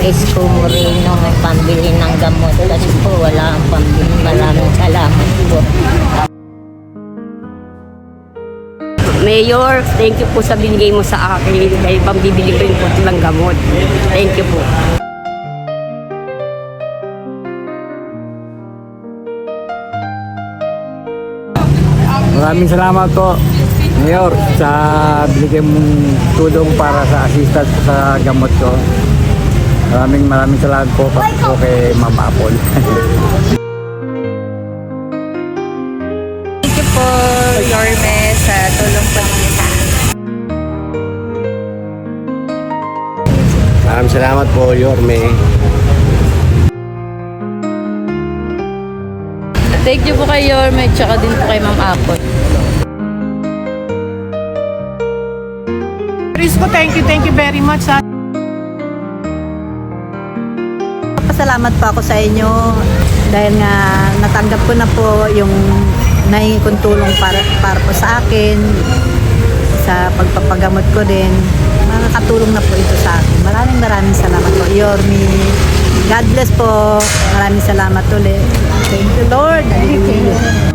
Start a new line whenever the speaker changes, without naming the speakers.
Isko Moreno, pambili ng gamot kasi po wala ang pambili. Maraming salamat po.
Mayor, thank you po sa binigay mo sa akin dahil pambibili ko yung puto ng gamot. Thank you po.
Maraming salamat po, Mayor, sa binigay mong tulong para sa assistance ko sa gamot ko. Maraming salamat po pati po kay Ma'am Apple.
Thank you po, Yorme, sa tulong po ninyo sa akin.
Maraming salamat po, Yorme.
Thank you po kay Yorme, tsaka din po kay Ma'am Apple.
Risco, thank you very much.
Pasalamat po ako sa inyo dahil nga natanggap ko na po yung nahingi kong tulong para po sa akin sa pagpapagamot ko din. Makakatulong na po ito sa akin. Maraming salamat po, Yorme. God bless po. Maraming salamat ulit. Thank you, Lord. Hallelujah.